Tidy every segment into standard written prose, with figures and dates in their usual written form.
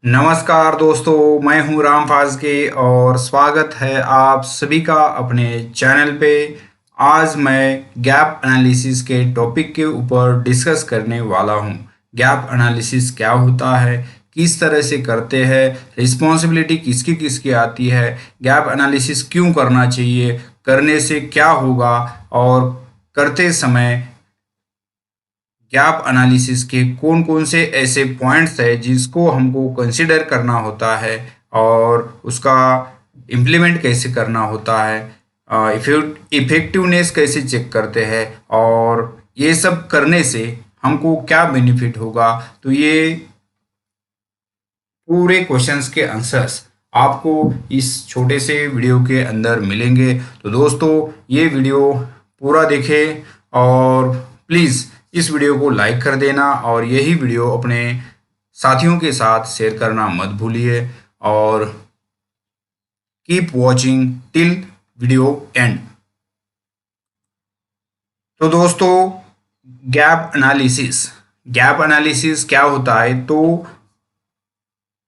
नमस्कार दोस्तों, मैं हूं राम फाजगे और स्वागत है आप सभी का अपने चैनल पे। आज मैं गैप एनालिसिस के टॉपिक के ऊपर डिस्कस करने वाला हूं। गैप एनालिसिस क्या होता है, किस तरह से करते हैं, रिस्पॉन्सिबिलिटी किसकी किसकी आती है, गैप एनालिसिस क्यों करना चाहिए, करने से क्या होगा और करते समय गैप एनालिसिस के कौन कौन से ऐसे पॉइंट्स है जिसको हमको कंसिडर करना होता है और उसका इम्प्लीमेंट कैसे करना होता है, इफेक्टिवनेस कैसे चेक करते हैं और ये सब करने से हमको क्या बेनिफिट होगा। तो ये पूरे क्वेश्चंस के आंसर्स आपको इस छोटे से वीडियो के अंदर मिलेंगे। तो दोस्तों, ये वीडियो पूरा देखें और प्लीज़ इस वीडियो को लाइक कर देना और यही वीडियो अपने साथियों के साथ शेयर करना मत भूलिए और keep watching till video and. तो दोस्तों, गैप एनालिसिस क्या होता है, तो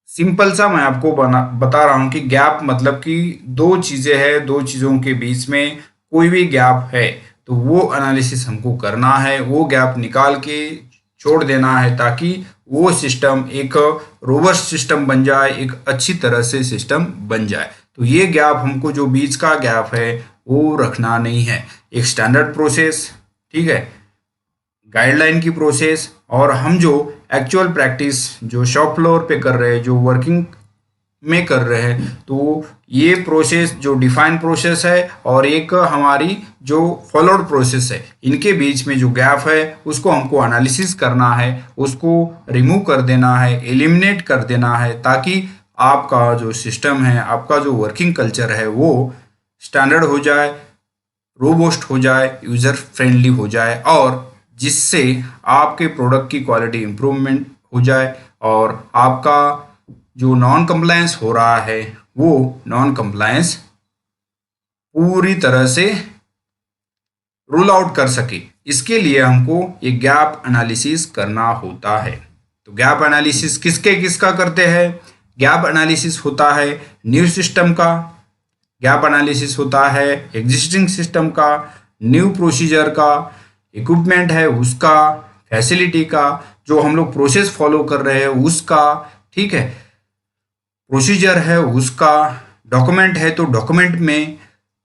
सिंपल सा मैं आपको बता रहा हूं कि गैप मतलब कि दो चीजें हैं, दो चीजों के बीच में कोई भी गैप है तो वो एनालिसिस हमको करना है, वो गैप निकाल के छोड़ देना है ताकि वो सिस्टम एक रोबस्ट सिस्टम बन जाए, एक अच्छी तरह से सिस्टम बन जाए। तो ये गैप हमको जो बीच का गैप है वो रखना नहीं है। एक स्टैंडर्ड प्रोसेस, ठीक है, गाइडलाइन की प्रोसेस और हम जो एक्चुअल प्रैक्टिस जो शॉप फ्लोर पे कर रहे हैं, जो वर्किंग में कर रहे हैं, तो ये प्रोसेस जो डिफाइंड प्रोसेस है और एक हमारी जो फॉलोड प्रोसेस है, इनके बीच में जो गैप है उसको हमको एनालिसिस करना है, उसको रिमूव कर देना है, एलिमिनेट कर देना है ताकि आपका जो सिस्टम है, आपका जो वर्किंग कल्चर है वो स्टैंडर्ड हो जाए, रोबस्ट हो जाए, यूज़र फ्रेंडली हो जाए और जिससे आपके प्रोडक्ट की क्वालिटी इंप्रूवमेंट हो जाए और आपका जो नॉन कंप्लायंस हो रहा है वो नॉन कंप्लायंस पूरी तरह से रूल आउट कर सके। इसके लिए हमको ये गैप एनालिसिस करना होता है। तो गैप एनालिसिस किसका करते हैं? गैप एनालिसिस होता है न्यू सिस्टम का, गैप एनालिसिस होता है एग्जिस्टिंग सिस्टम का, न्यू प्रोसीजर का, इक्विपमेंट है उसका, फैसिलिटी का, जो हम लोग प्रोसेस फॉलो कर रहे हैं उसका, ठीक है, प्रोसीजर है उसका, डॉक्यूमेंट है तो डॉक्यूमेंट में,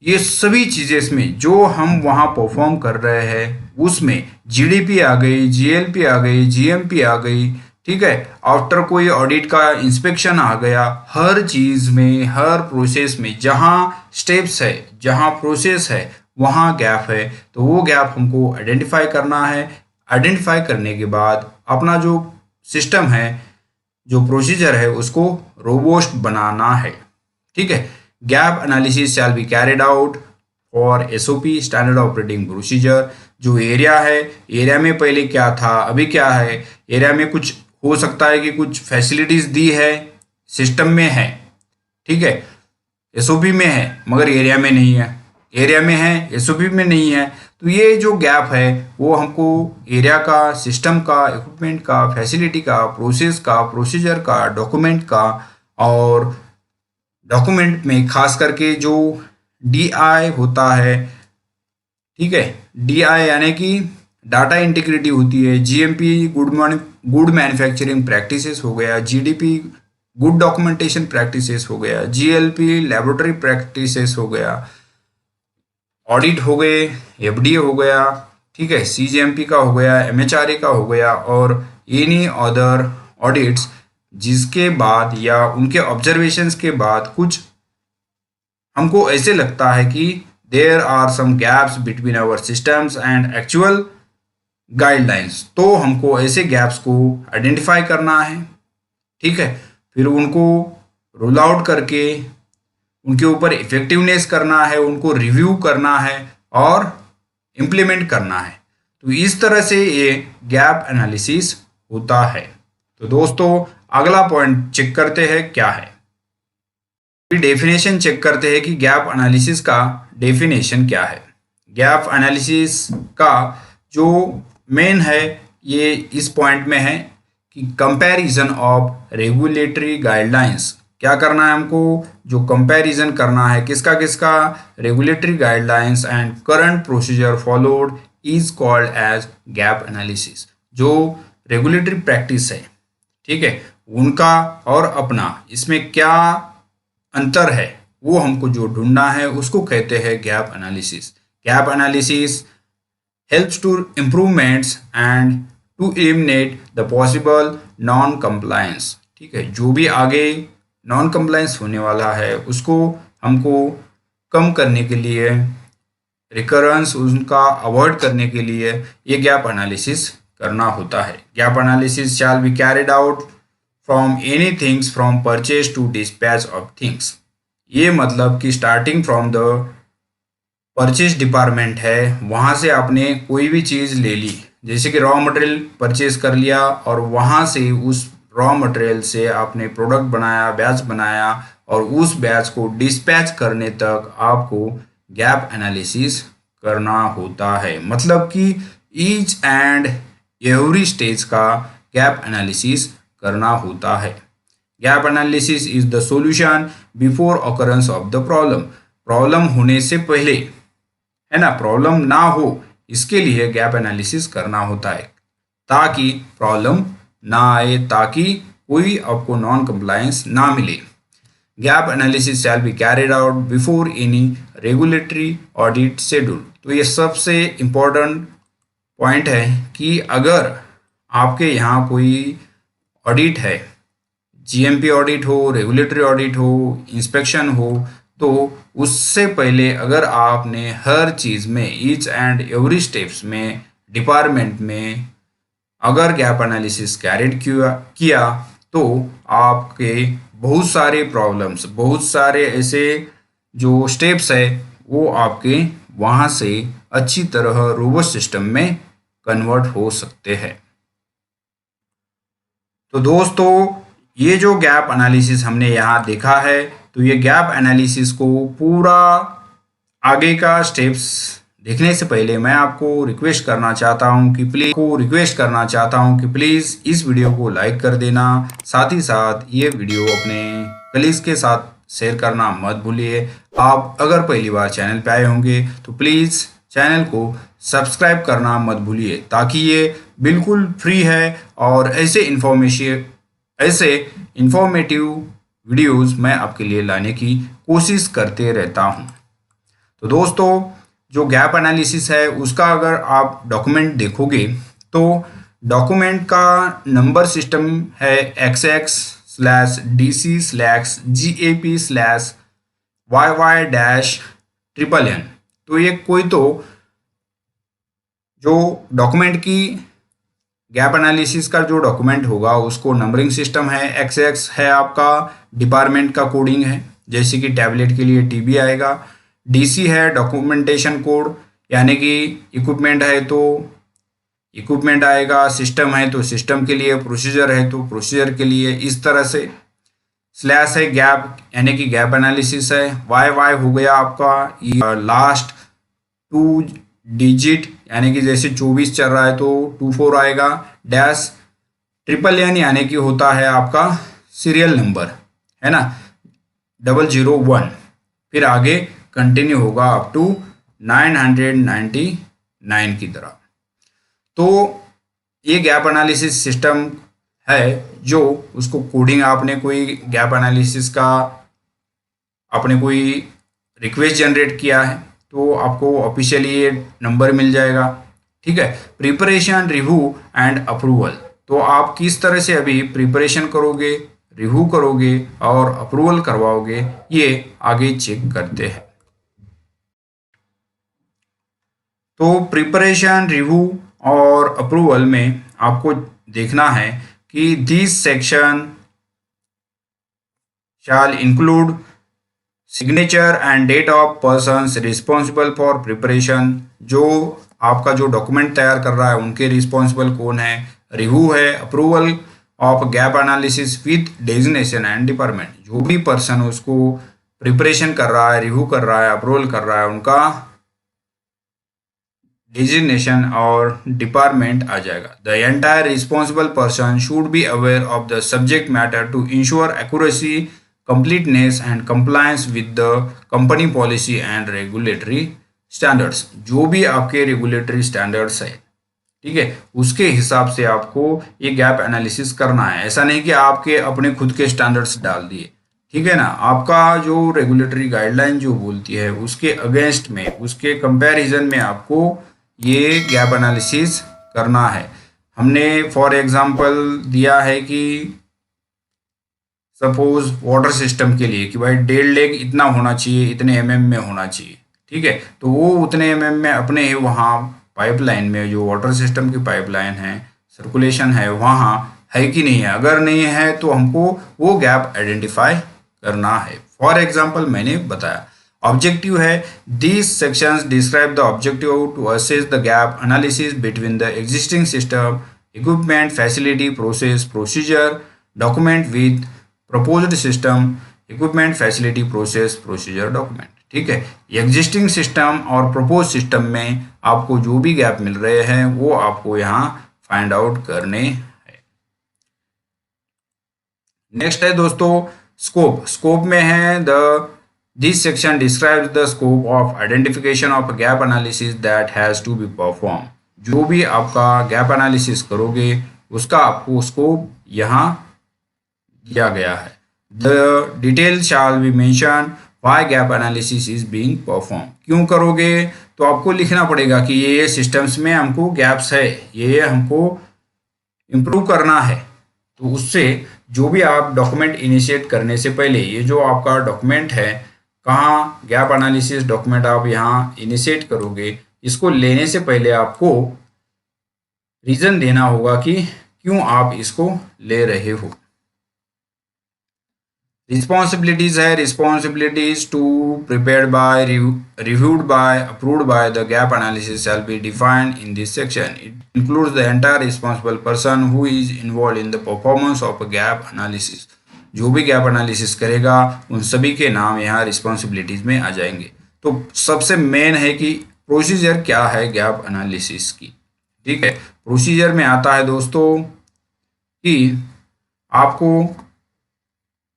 ये सभी चीज़ें इसमें जो हम वहाँ परफॉर्म कर रहे हैं उसमें जीडीपी आ गई, जीएलपी आ गई, जीएमपी आ गई, ठीक है, आफ्टर कोई ऑडिट का इंस्पेक्शन आ गया, हर चीज़ में, हर प्रोसेस में जहाँ स्टेप्स है, जहाँ प्रोसेस है वहाँ गैप है। तो वो गैप हमको आइडेंटिफाई करना है। आइडेंटिफाई करने के बाद अपना जो सिस्टम है, जो प्रोसीजर है, उसको रोबोस्ट बनाना है, ठीक है। Gap analysis shall be carried out for SOP, standard operating procedure. जो एरिया है, एरिया में पहले क्या था, अभी क्या है, एरिया में कुछ हो सकता है कि कुछ फैसिलिटीज दी है, सिस्टम में है, ठीक है, एसओपी में है मगर एरिया में नहीं है, एरिया में है एसओपी में नहीं है। तो ये जो गैप है वो हमको एरिया का, सिस्टम का, इक्विपमेंट का, फैसिलिटी का, प्रोसेस का, प्रोसीजर का, डॉक्यूमेंट का, और डॉक्यूमेंट में खास करके जो डीआई होता है, ठीक है, डीआई यानी कि डाटा इंटीग्रिटी होती है, जीएमपी गुड मैन्युफैक्चरिंग प्रैक्टिसेस हो गया, जीडीपी गुड डॉक्यूमेंटेशन प्रैक्टिसेस हो गया, जीएलपी लैबोरेटरी प्रैक्टिसेस हो गया, ऑडिट हो गए, एफडीए हो गया, ठीक है, सीजीएमपी का हो गया, एमएचआरए का हो गया और एनी अदर ऑडिट्स जिसके बाद या उनके ऑब्जर्वेशंस के बाद कुछ हमको ऐसे लगता है कि there are some gaps between our systems and actual guidelines, तो हमको ऐसे गैप्स को आइडेंटिफाई करना है, ठीक है, फिर उनको रोल आउट करके उनके ऊपर इफेक्टिवनेस करना है, उनको रिव्यू करना है और इम्प्लीमेंट करना है। तो इस तरह से ये गैप एनालिसिस होता है। तो दोस्तों, अगला पॉइंट चेक करते हैं क्या है, डेफिनेशन चेक करते हैं कि गैप एनालिसिस का डेफिनेशन क्या है। गैप एनालिसिस का जो मेन है ये इस पॉइंट में है कि कंपैरिजन ऑफ रेगुलेटरी गाइडलाइंस। क्या करना है हमको, जो कंपैरिजन करना है किसका किसका, regulatory guidelines and current procedure followed is called age gap analysis. जो रेगुलेटरी प्रैक्टिस है, ठीक है, उनका और अपना इसमें क्या अंतर है, वो हमको जो ढूंढना है उसको कहते हैं gap analysis. Gap analysis helps to improvements and to eliminate the possible non compliance। ठीक है, जो भी आगे नॉन कंप्लायंस होने वाला है उसको हमको कम करने के लिए, रिकरेंस उनका अवॉइड करने के लिए ये गैप एनालिसिस करना होता है। Gap analysis shall be carried out from any things from purchase to dispatch of things. ये मतलब कि starting from the purchase department है, वहाँ से आपने कोई भी चीज़ ले ली, जैसे कि रॉ मटेरियल परचेज कर लिया और वहाँ से उस रॉ मटेरियल से आपने प्रोडक्ट बनाया, बैच बनाया और उस बैच को डिस्पैच करने तक आपको गैप एनालिसिस करना होता है। मतलब कि ईच एंड एवरी स्टेज का गैप एनालिसिस करना होता है। Gap analysis is the solution before occurrence of the problem. Problem होने से पहले, है ना, प्रॉब्लम ना हो इसके लिए गैप एनालिसिस करना होता है, ताकि प्रॉब्लम ना आए, ताकि कोई आपको नॉन कंप्लायंस ना मिले। Gap analysis shall be carried out before any regulatory audit schedule. तो ये सबसे इम्पोर्टेंट पॉइंट है कि अगर आपके यहाँ कोई ऑडिट है, जीएमपी ऑडिट हो, रेगुलेटरी ऑडिट हो, इंस्पेक्शन हो, तो उससे पहले अगर आपने हर चीज़ में, ईच एंड एवरी स्टेप्स में, डिपार्टमेंट में अगर गैप एनालिसिस कैरिड किया तो आपके बहुत सारे प्रॉब्लम्स, बहुत सारे ऐसे जो स्टेप्स है वो आपके वहाँ से अच्छी तरह रोबोस्ट सिस्टम में कन्वर्ट हो सकते हैं। तो दोस्तों, ये जो गैप एनालिसिस हमने यहाँ देखा है, तो ये गैप एनालिसिस को पूरा आगे का स्टेप्स देखने से पहले मैं आपको रिक्वेस्ट करना चाहता हूँ कि प्लीज़ इस वीडियो को लाइक कर देना, साथ ही साथ ये वीडियो अपने कलीग्स के साथ शेयर करना मत भूलिए। आप अगर पहली बार चैनल पे आए होंगे तो प्लीज़ चैनल को सब्सक्राइब करना मत भूलिए, ताकि ये बिल्कुल फ्री है और ऐसे इंफॉर्मेटिव वीडियोस मैं आपके लिए लाने की कोशिश करते रहता हूँ। तो दोस्तों, जो गैप एनालिसिस है उसका अगर आप डॉक्यूमेंट देखोगे तो डॉक्यूमेंट का नंबर सिस्टम है XX/DC/GAP/YY-NN। तो ये कोई तो जो डॉक्यूमेंट की गैप एनालिसिस का जो डॉक्यूमेंट होगा उसको नंबरिंग सिस्टम है। XX है आपका डिपार्टमेंट का कोडिंग है, जैसे कि टैबलेट के लिए TB आएगा। DC है डॉक्यूमेंटेशन कोड, यानी कि इक्विपमेंट है तो इक्विपमेंट आएगा, सिस्टम है तो सिस्टम के लिए, प्रोसीजर है तो प्रोसीजर के लिए, इस तरह से। स्लैश है गैप, यानी कि गैप एनालिसिस है। YY हो गया आपका लास्ट 2 डिजिट, यानी कि जैसे 24 चल रहा है तो 24 आएगा। -NNN यानी कि होता है आपका सीरियल नंबर, है ना, 001। फिर आगे कंटिन्यू होगा अप टू 999 की तरह। तो ये गैप एनालिसिस सिस्टम है, जो उसको कोडिंग आपने कोई गैप एनालिसिस का आपने कोई रिक्वेस्ट जनरेट किया है तो आपको ऑफिशियली ये नंबर मिल जाएगा। ठीक है, प्रिपरेशन, रिव्यू एंड अप्रूवल। तो आप किस तरह से अभी प्रिपरेशन करोगे, रिव्यू करोगे और अप्रूवल करवाओगे, ये आगे चेक करते हैं। तो प्रिपरेशन, रिव्यू और अप्रूवल में आपको देखना है कि this section shall include signature and date of persons responsible for preparation. जो आपका जो डॉक्यूमेंट तैयार कर रहा है उनके रिस्पॉन्सिबल कौन है। रिव्यू है approval of gap analysis with designation and department. जो भी पर्सन उसको प्रिपरेशन कर रहा है, रिव्यू कर रहा है, अप्रूवल कर रहा है, उनका डिजिग्नेशन और डिपार्टमेंट आ जाएगा। The entire responsible person should be aware of the subject matter to ensure accuracy, completeness and compliance with the company policy and regulatory standards. जो भी आपके रेगुलेटरी स्टैंडर्ड्स है, ठीक है, उसके हिसाब से आपको ये गैप एनालिसिस करना है। ऐसा नहीं कि आपके अपने खुद के स्टैंडर्ड्स डाल दिए, ठीक है ना। आपका जो रेगुलेटरी गाइडलाइन जो बोलती है उसके अगेंस्ट में, उसके कंपैरिजन में आपको ये गैप एनालिसिस करना है। हमने फॉर एग्जांपल दिया है कि सपोज वाटर सिस्टम के लिए कि भाई 1.5 लेग इतना होना चाहिए, इतने में होना चाहिए, ठीक है। तो वो उतने में अपने वहाँ पाइपलाइन में, जो वाटर सिस्टम की पाइपलाइन है, सर्कुलेशन है, वहाँ है कि नहीं है। अगर नहीं है तो हमको वो गैप आइडेंटिफाई करना है। फॉर एग्जाम्पल मैंने बताया ऑब्जेक्टिव है, this sections describe the objective to assess the gap analysis between the existing system, equipment, facility, process, procedure, document with proposed system, equipment, facility, process, procedure, document, ठीक है। Existing system और propose system में आपको जो भी gap मिल रहे हैं वो आपको यहाँ फाइंड आउट करने हैं। नेक्स्ट है दोस्तों स्कोप। स्कोप में है the this section describes the scope of identification of gap analysis that has to be perform. जो भी आपका गैप एनालिसिस करोगे उसका आपको स्कोप यहाँ दिया गया है। The detail shall be mention why gap analysis is being perform. क्यों करोगे तो आपको लिखना पड़ेगा कि ये सिस्टम्स में हमको गैप्स है, ये हमको इम्प्रूव करना है। तो उससे जो भी आप डॉक्यूमेंट इनिशिएट करने से पहले, ये जो आपका डॉक्यूमेंट है, कहाँ गैप एनालिसिस डॉक्यूमेंट आप यहाँ इनिशिएट करोगे, इसको लेने से पहले आपको रीज़न देना होगा कि क्यों आप इसको ले रहे हो। रिस्पॉन्सिबिलिटीज है, responsibilities to prepared by, reviewed by, approved by the gap analysis shall be defined in this section. It includes the entire responsible person who is involve in the performance of a gap analysis. जो भी gap analysis करेगा उन सभी के नाम यहाँ responsibilities में आ जाएंगे। तो सबसे मेन है कि प्रोसीजर क्या है गैप एनालिसिस की, ठीक है। प्रोसीजर में आता है दोस्तों कि आपको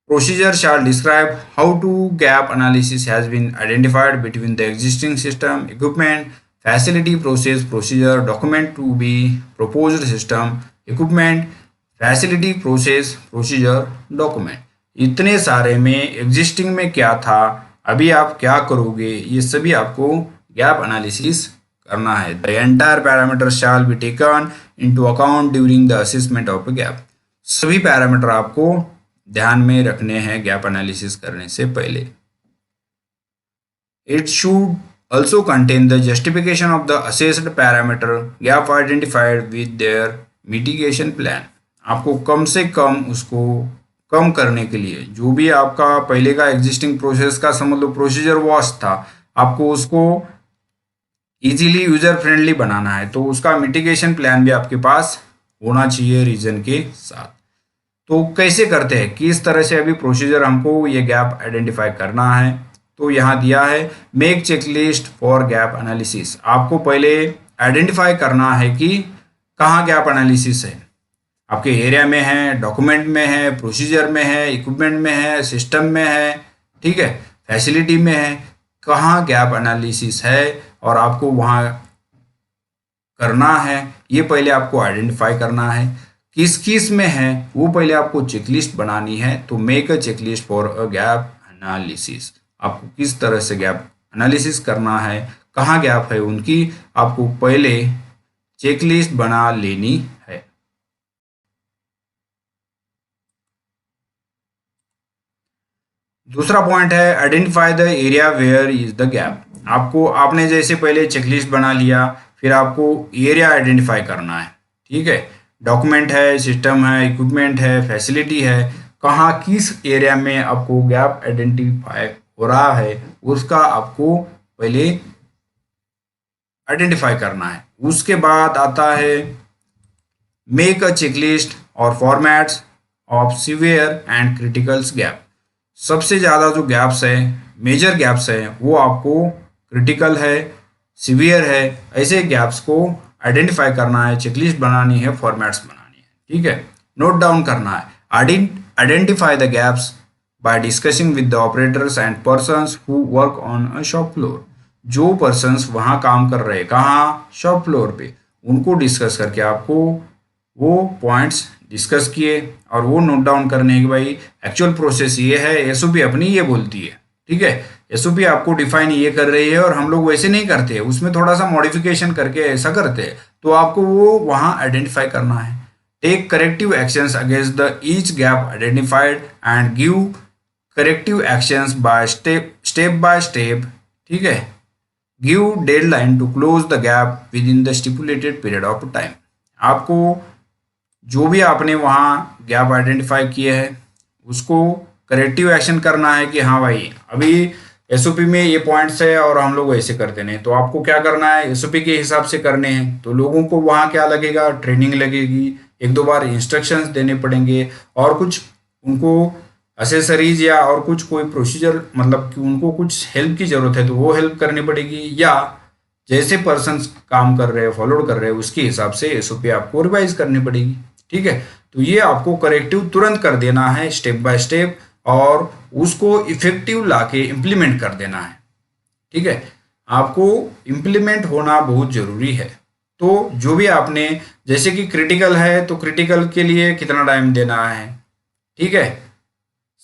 procedure shall describe how to gap analysis has been identified between the existing system, equipment, facility, process, procedure, document to be proposed system, equipment, facility, process, procedure, document। इतने सारे में एग्जिस्टिंग में क्या था, अभी आप क्या करोगे, ये सभी आपको गैप एनालिसिस करना है। The entire parameter shall be taken into account during the assessment of gap. सभी पैरामीटर आपको ध्यान में रखने हैं गैप एनालिसिस करने से पहले। It should also contain the justification of the assessed parameter gap identified with their mitigation plan. आपको कम से कम उसको कम करने के लिए, जो भी आपका पहले का एग्जिस्टिंग प्रोसेस का समझ लो प्रोसीजर वॉश था, आपको उसको इजीली यूजर फ्रेंडली बनाना है, तो उसका मिटिगेशन प्लान भी आपके पास होना चाहिए रीजन के साथ। तो कैसे करते हैं, किस तरह से अभी प्रोसीजर हमको ये गैप आइडेंटिफाई करना है, तो यहाँ दिया है make checklist for gap analysis. आपको पहले आइडेंटिफाई करना है कि कहाँ गैप एनालिसिस है, आपके एरिया में है, डॉक्यूमेंट में है, प्रोसीजर में है, इक्विपमेंट में है, सिस्टम में है, ठीक है, फैसिलिटी में है, कहाँ गैप एनालिसिस है और आपको वहाँ करना है, ये पहले आपको आइडेंटिफाई करना है। किस किस में है वो पहले आपको चेकलिस्ट बनानी है। तो make a checklist for a gap analysis. आपको किस तरह से गैप एनालिसिस करना है, कहाँ गैप है उनकी, आपको पहले चेकलिस्ट बना लेनी है। दूसरा पॉइंट है identify the area where is the gap. आपने जैसे पहले चेकलिस्ट बना लिया, फिर आपको एरिया आइडेंटिफाई करना है, ठीक है। डॉक्यूमेंट है, सिस्टम है, इक्विपमेंट है, फैसिलिटी है, कहाँ किस एरिया में आपको गैप आइडेंटिफाई हो रहा है उसका आपको पहले आइडेंटिफाई करना है। उसके बाद आता है मेक अ चेकलिस्ट और formats of severe and criticals gap. सबसे ज़्यादा जो गैप्स है, मेजर गैप्स है, वो आपको क्रिटिकल है, सीवियर है, ऐसे गैप्स को आइडेंटिफाई करना है, चेकलिस्ट बनानी है, फॉर्मेट्स बनानी है। ठीक है, नोट डाउन करना है। Identify the gaps by discussing with the operators and persons who work on a shop floor. जो पर्सन्स वहाँ काम कर रहे हैं, कहाँ, शॉप फ्लोर पे, उनको डिस्कस करके आपको वो पॉइंट्स डिस्कस किए और वो नोट डाउन करने कि भाई एक्चुअल प्रोसेस ये है, एसओपी अपनी ये बोलती है। ठीक है, एसओपी आपको डिफाइन ये कर रही है और हम लोग वैसे नहीं करते, उसमें थोड़ा सा मॉडिफिकेशन करके ऐसा करते हैं, तो आपको वो वहाँ आइडेंटिफाई करना है। Take corrective actions against the each gap identified and give corrective actions by step. ठीक है, give deadline to close the gap within the stipulated period of time. आपको जो भी आपने वहाँ गैप आइडेंटिफाई किए हैं उसको करेक्टिव एक्शन करना है कि हाँ भाई अभी एसओपी में ये पॉइंट्स है और हम लोग ऐसे करते नहीं, तो आपको क्या करना है, एसओपी के हिसाब से करने हैं। तो लोगों को वहाँ क्या लगेगा, ट्रेनिंग लगेगी, एक दो बार इंस्ट्रक्शंस देने पड़ेंगे और कुछ उनको असेसरीज या और कुछ कोई प्रोसीजर, मतलब कि उनको कुछ हेल्प की ज़रूरत है तो वो हेल्प करनी पड़ेगी, या जैसे पर्सन काम कर रहे हैं, फॉलो कर रहे हैं, उसके हिसाब से एसओपी आपको रिवाइज करनी पड़ेगी। ठीक है, तो ये आपको करेक्टिव तुरंत कर देना है स्टेप बाय स्टेप और उसको इफेक्टिव लाके इम्प्लीमेंट कर देना है। ठीक है, आपको इम्प्लीमेंट होना बहुत ज़रूरी है। तो जो भी आपने, जैसे कि क्रिटिकल है तो क्रिटिकल के लिए कितना टाइम देना है, ठीक है,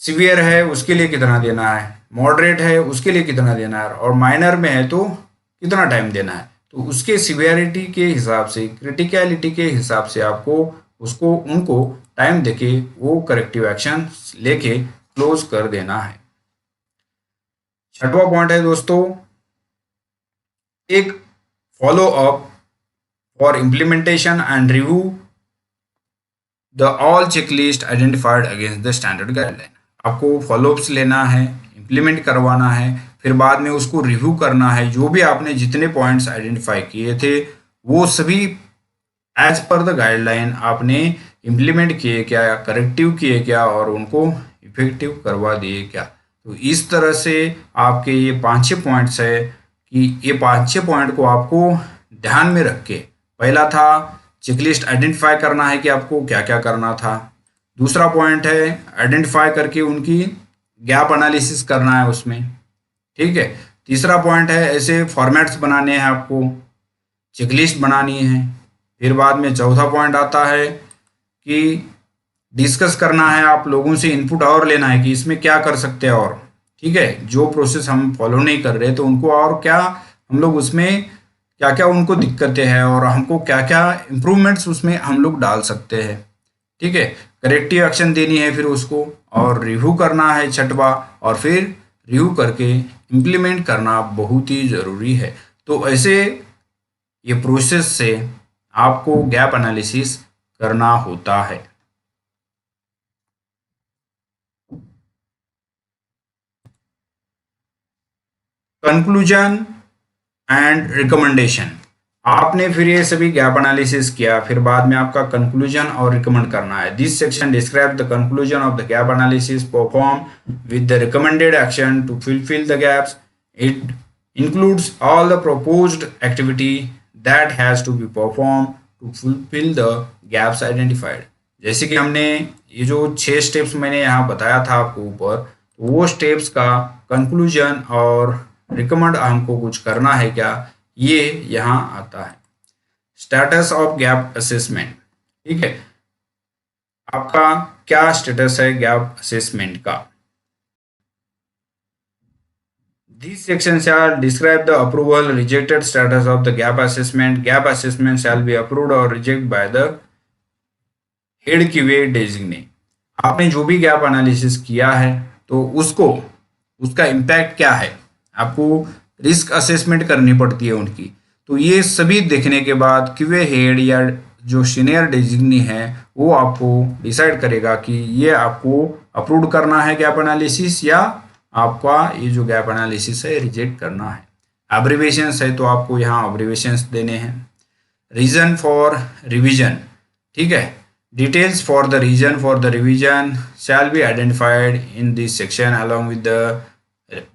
सीवियर है उसके लिए कितना देना है, मॉडरेट है उसके लिए कितना देना है, और माइनर में है तो कितना टाइम देना है। तो उसके सीवियरिटी के हिसाब से, क्रिटिकलिटी के हिसाब से आपको उसको उनको टाइम देके वो करेक्टिव एक्शन लेके क्लोज कर देना है। छठवां पॉइंट है दोस्तों, एक follow up for implementation and review the all checklist identified against the standard guideline. आपको फॉलोअप्स लेना है, इम्प्लीमेंट करवाना है, फिर बाद में उसको रिव्यू करना है। जो भी आपने जितने पॉइंट्स आइडेंटिफाई किए थे वो सभी एज पर द गाइडलाइन आपने इम्प्लीमेंट किए क्या, करेक्टिव किए क्या और उनको इफेक्टिव करवा दिए क्या। तो इस तरह से आपके ये 5-6 पॉइंट्स है कि ये 5-6 पॉइंट को आपको ध्यान में रख के, पहला था चेकलिस्ट आइडेंटिफाई करना है कि आपको क्या क्या करना था। दूसरा पॉइंट है आइडेंटिफाई करके उनकी गैप एनालिसिस करना है उसमें। ठीक है, तीसरा पॉइंट है ऐसे फॉर्मेट्स बनाने हैं, आपको चेकलिस्ट बनानी है। फिर बाद में चौथा पॉइंट आता है कि डिस्कस करना है, आप लोगों से इनपुट और लेना है कि इसमें क्या कर सकते हैं और, ठीक है, जो प्रोसेस हम फॉलो नहीं कर रहे तो उनको और क्या हम लोग उसमें क्या क्या उनको दिक्कतें हैं और हमको क्या क्या इम्प्रूवमेंट्स उसमें हम लोग डाल सकते हैं। ठीक है, करेक्टिव एक्शन देनी है फिर उसको, और रिव्यू करना है छठवा, और फिर रिव्यू करके इम्प्लीमेंट करना बहुत ही ज़रूरी है। तो ऐसे ये प्रोसेस से आपको गैप एनालिसिस करना होता है। Conclusion and recommendation. आपने फिर ये सभी गैप एनालिसिस किया, फिर बाद में आपका कंक्लूजन और रिकमेंड करना है। This section describe the conclusion of the gap analysis perform with the recommended action to fulfil the gaps. It includes all the proposed activity that has to be performed to fulfill the gaps identified। जैसे कि हमने ये जो 6 steps मैंने यहाँ बताया था आपको ऊपर, तो वो स्टेप्स का कंक्लूजन और रिकमेंड हमको कुछ करना है क्या, ये यहाँ आता है। Status of gap assessment. ठीक है, आपका क्या स्टेटस है गैप असेसमेंट का। These sections shall describe the approval rejected status of the gap assessment. Gap assessment shall be approved or rejected by the head QA designate। आपने जो भी gap analysis किया है तो उसको, उसका इम्पैक्ट क्या है, आपको रिस्क असेसमेंट करनी पड़ती है उनकी। तो ये सभी देखने के बाद QA हेड या जो सीनियर डेजिग्नी है वो आपको डिसाइड करेगा कि ये आपको अप्रूव करना है गैप एनालिसिस या आपका ये जो गैप एनालिसिस है रिजेक्ट करना है। एब्रीवेशंस है तो आपको यहाँ एब्रीवेशंस देने हैं। Reason for revision. ठीक है, details for the reason for the revision shall be identified in this section along with the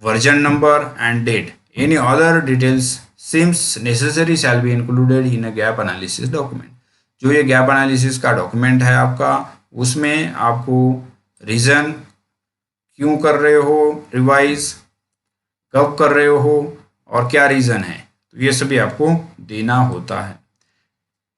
version number and date। Any other details seems necessary shall be included in a gap analysis document। जो ये gap analysis का document है आपका, उसमें आपको reason क्यों कर रहे हो रिवाइज, कब कर रहे हो और क्या रीज़न है, तो ये सभी आपको देना होता है।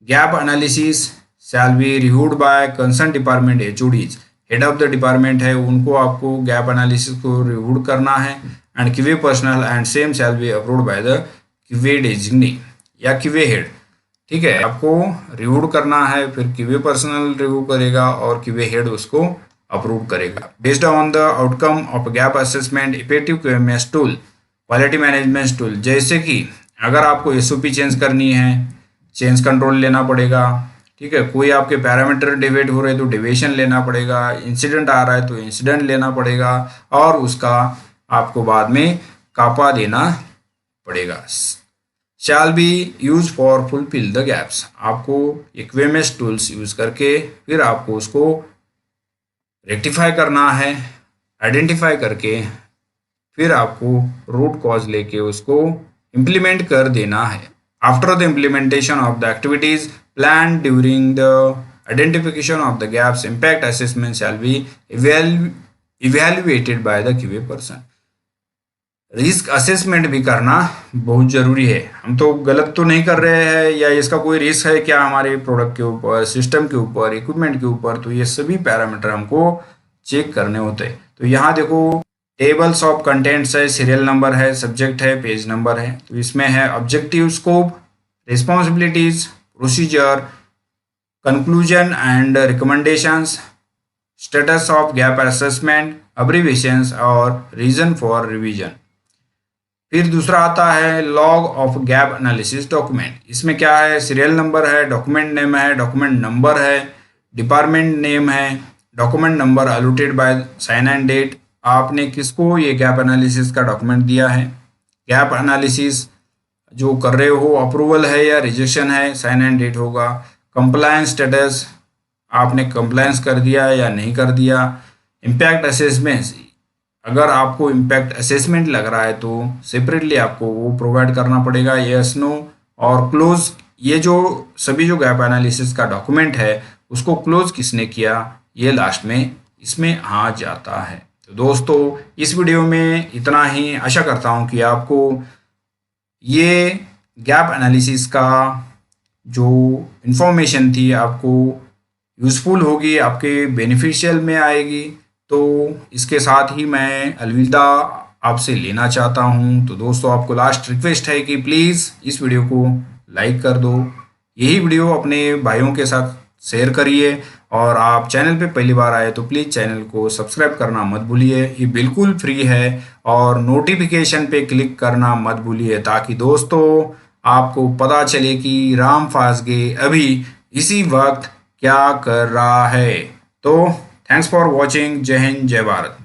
Gap analysis shall be reviewed by concern department HODs. Head of the department है, उनको आपको गैप एनालिसिस को रिव्यू करना है। And QA personal and same shall be approved by the QA designee या क्यूए हेड। ठीक है, आपको रिव्यू करना है, फिर क्यूए पर्सनल रिव्यू करेगा और क्यूए हेड उसको अप्रूव करेगा। Based on the outcome of gap assessment effective QMS tool, quality management tool, जैसे कि अगर आपको एसओपी चेंज करनी है, चेंज कंट्रोल लेना पड़ेगा। ठीक है, कोई आपके पैरामीटर डिवेट हो रहे हैं तो डिवेशन लेना पड़ेगा, इंसिडेंट आ रहा है तो इंसिडेंट लेना पड़ेगा और उसका आपको बाद में कापा देना पड़ेगा। Shall be use for fulfil the gaps, आपको क्यूएमएस टूल्स यूज करके फिर आपको उसको रेक्टिफाई करना है, आइडेंटिफाई करके फिर आपको रूट कॉज लेके उसको इम्प्लीमेंट कर देना है। After the implementation of the activities plan during the identification of the gaps impact assessment shall be evaluated bye the QA person. Risk assessment भी करना बहुत ज़रूरी है। हम तो गलत तो नहीं कर रहे हैं या इसका कोई रिस्क है क्या हमारे प्रोडक्ट के ऊपर, सिस्टम के ऊपर, इक्विपमेंट के ऊपर, तो ये सभी पैरामीटर हमको चेक करने होते हैं। तो यहाँ देखो टेबल्स ऑफ कंटेंट्स है, सीरियल नंबर है, सब्जेक्ट है, पेज नंबर है। तो इसमें है objective, scope, responsibilities, procedure, conclusion and recommendations, status of gap assessment, abbreviations और रीजन फॉर रिवीजन। फिर दूसरा आता है log of gap analysis document. इसमें क्या है, सीरियल नंबर है, डॉक्यूमेंट नेम है, डॉक्यूमेंट नंबर है, डिपार्टमेंट नेम है, document number allotted by sign and date, आपने किसको ये गैप एनालिसिस का डॉक्यूमेंट दिया है, गैप एनालिसिस जो कर रहे हो अप्रूवल है या रिजेक्शन है, साइन एंड डेट होगा। कंप्लायंस स्टेटस, आपने कंप्लायंस कर दिया या नहीं कर दिया। इम्पैक्ट असेसमेंट, अगर आपको इम्पैक्ट असेसमेंट लग रहा है तो सेपरेटली आपको वो प्रोवाइड करना पड़ेगा, यस नो। और क्लोज, ये जो सभी जो गैप एनालिसिस का डॉक्यूमेंट है उसको क्लोज किसने किया, ये लास्ट में इसमें आ जाता है। तो दोस्तों इस वीडियो में इतना ही। आशा करता हूँ कि आपको ये गैप एनालिसिस का जो इन्फॉर्मेशन थी आपको यूज़फुल होगी, आपके बेनिफिशियल में आएगी। तो इसके साथ ही मैं अलविदा आपसे लेना चाहता हूँ। तो दोस्तों आपको लास्ट रिक्वेस्ट है कि प्लीज़ इस वीडियो को लाइक कर दो, यही वीडियो अपने भाइयों के साथ शेयर करिए और आप चैनल पे पहली बार आए तो प्लीज़ चैनल को सब्सक्राइब करना मत भूलिए, ये बिल्कुल फ्री है। और नोटिफिकेशन पे क्लिक करना मत भूलिए ताकि दोस्तों आपको पता चले कि राम फासगे अभी इसी वक्त क्या कर रहा है। तो थैंक्स फॉर वॉचिंग। जय हिंद, जय भारत।